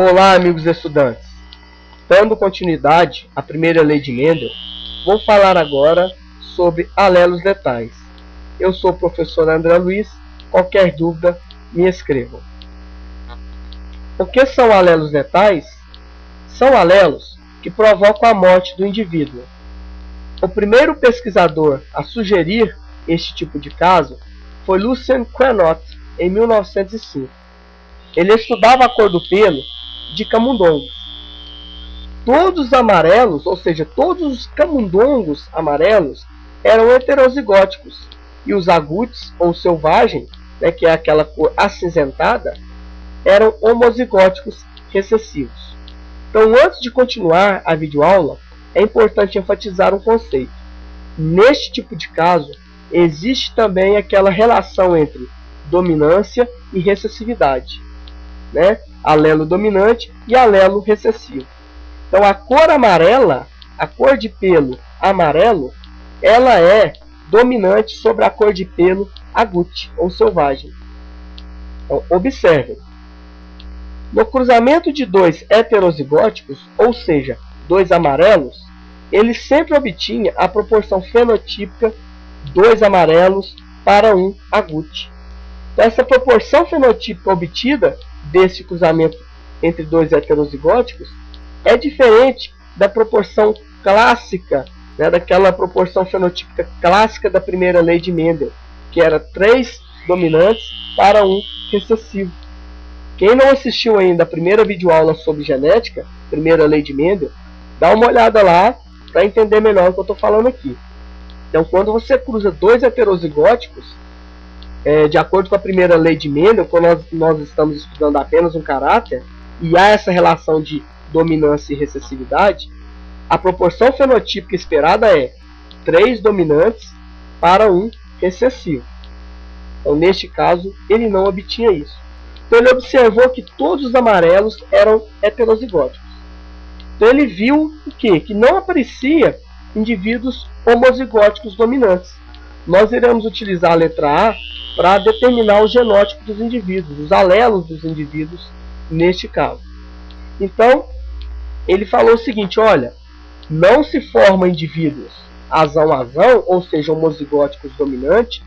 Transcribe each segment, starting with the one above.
Olá, amigos estudantes. Dando continuidade à primeira lei de Mendel, vou falar agora sobre alelos letais. Eu sou o professor André Luiz. Qualquer dúvida, me escrevam. O que são alelos letais? São alelos que provocam a morte do indivíduo. O primeiro pesquisador a sugerir este tipo de caso foi Lucien Queneau, em 1905. Ele estudava a cor do pelo de camundongos. Todos os amarelos, ou seja, todos os camundongos amarelos, eram heterozigóticos, e os agutes, ou selvagem, que é aquela cor acinzentada, eram homozigóticos recessivos. Então, antes de continuar a videoaula, é importante enfatizar um conceito. Neste tipo de caso, existe também aquela relação entre dominância e recessividade, alelo dominante e alelo recessivo. Então, a cor amarela, a cor de pelo amarelo, ela é dominante sobre a cor de pelo agute, ou selvagem. Então, observem. No cruzamento de dois heterozigóticos, ou seja, dois amarelos, ele sempre obtinha a proporção fenotípica 2 amarelos para 1 agute. Então, essa proporção fenotípica obtida desse cruzamento entre dois heterozigóticos é diferente da proporção clássica, daquela proporção fenotípica clássica da primeira lei de Mendel, que era 3 dominantes para 1 recessivo. Quem não assistiu ainda a primeira videoaula sobre genética, primeira lei de Mendel, dá uma olhada lá para entender melhor o que eu estou falando aqui. Então, quando você cruza dois heterozigóticos, de acordo com a primeira lei de Mendel, quando nós estamos estudando apenas um caráter, e há essa relação de dominância e recessividade, a proporção fenotípica esperada é 3 dominantes para 1 recessivo. Então, neste caso, ele não obtinha isso. Então, ele observou que todos os amarelos eram heterozigóticos. Então, ele viu o quê? Que não aparecia indivíduos homozigóticos dominantes. Nós iremos utilizar a letra A para determinar o genótipo dos indivíduos, os alelos dos indivíduos neste caso. Então, ele falou o seguinte: olha, não se formam indivíduos azão-azão, ou seja, homozigóticos dominantes,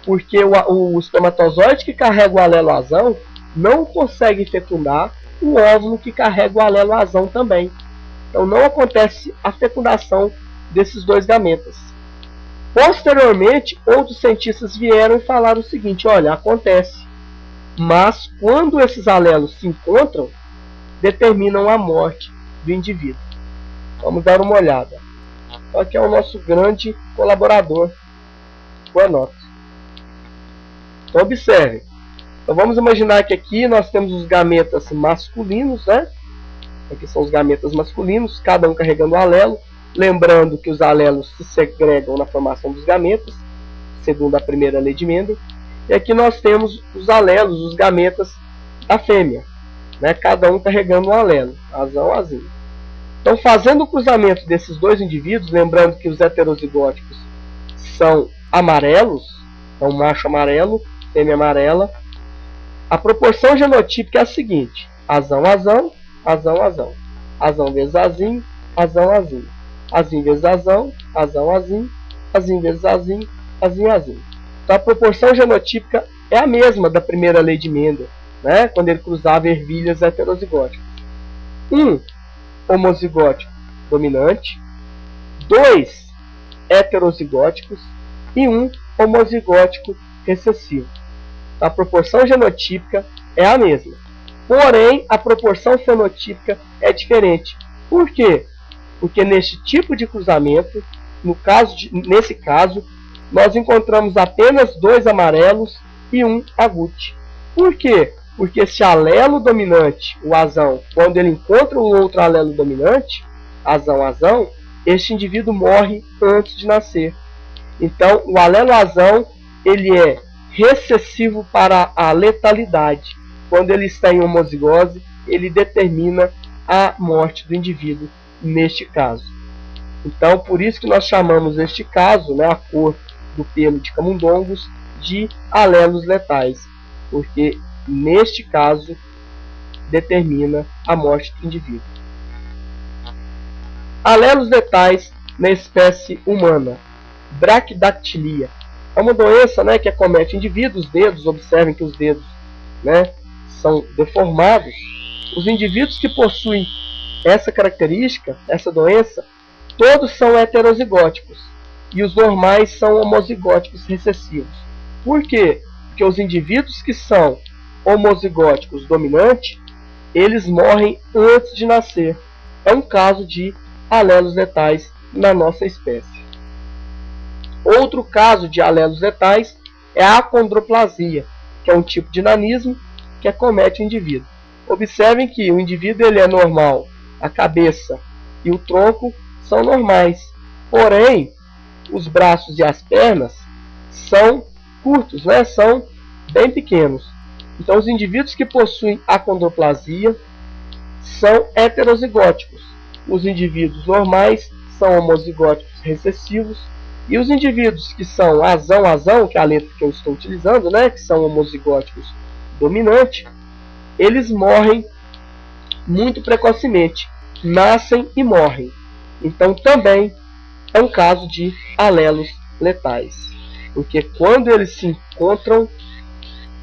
porque o espermatozoide que carrega o alelo azão não consegue fecundar o óvulo que carrega o alelo azão também. Então, não acontece a fecundação desses dois gametas. Posteriormente, outros cientistas vieram e falaram o seguinte: olha, acontece, mas quando esses alelos se encontram, determinam a morte do indivíduo. Vamos dar uma olhada. Então, aqui é o nosso grande colaborador, Queneau. Então, observem. Então, vamos imaginar que aqui nós temos os gametas masculinos, Aqui são os gametas masculinos, cada um carregando um alelo. Lembrando que os alelos se segregam na formação dos gametas, segundo a primeira lei de Mendel. E aqui nós temos os alelos, os gametas da fêmea, cada um carregando um alelo, azão, azinho. Então, fazendo o cruzamento desses dois indivíduos, lembrando que os heterozigóticos são amarelos, então macho amarelo, fêmea amarela, a proporção genotípica é a seguinte: azão, azão, azão, azão. Azão vezes azinho, azão, azinho. Azinho vezes azão, azão, azinho. Azinho vezes azinho, azinho, azinho. Então, a proporção genotípica é a mesma da primeira lei de Mendel, quando ele cruzava ervilhas heterozigóticas. 1 homozigótico dominante, 2 heterozigóticos e 1 homozigótico recessivo. A proporção genotípica é a mesma. Porém, a proporção fenotípica é diferente. Por quê? Porque neste tipo de cruzamento, nesse caso, nós encontramos apenas 2 amarelos e 1 agute. Por quê? Porque esse alelo dominante, o azão, quando ele encontra um outro alelo dominante, azão-azão, este indivíduo morre antes de nascer. Então, o alelo azão, ele é recessivo para a letalidade. Quando ele está em homozigose, ele determina a morte do indivíduo neste caso. Então, por isso que nós chamamos este caso, a cor do pelo de camundongos, de alelos letais, porque neste caso determina a morte do indivíduo. Alelos letais na espécie humana. Braquidactilia. É uma doença, né, que acomete indivíduos. Os dedos, observem que os dedos, né, são deformados. Os indivíduos que possuem essa característica, essa doença, todos são heterozigóticos. E os normais são homozigóticos recessivos. Por quê? Porque os indivíduos que são homozigóticos dominante, eles morrem antes de nascer. É um caso de alelos letais na nossa espécie. Outro caso de alelos letais é a acondroplasia, que é um tipo de nanismo que acomete o indivíduo. Observem que o indivíduo ele é normal, a cabeça e o tronco são normais, porém os braços e as pernas são curtos, né? São bem pequenos. Então os indivíduos que possuem acondroplasia são heterozigóticos. Os indivíduos normais são homozigóticos recessivos. E os indivíduos que são azão, que é a letra que eu estou utilizando, né, que são homozigóticos dominante, eles morrem muito precocemente, nascem e morrem. Então também é um caso de alelos letais, porque quando eles se encontram,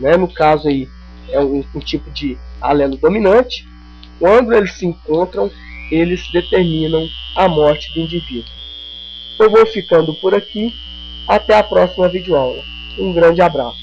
né, no caso aí é um tipo de alelo dominante, quando eles se encontram, eles determinam a morte do indivíduo. Eu vou ficando por aqui. Até a próxima videoaula. Um grande abraço.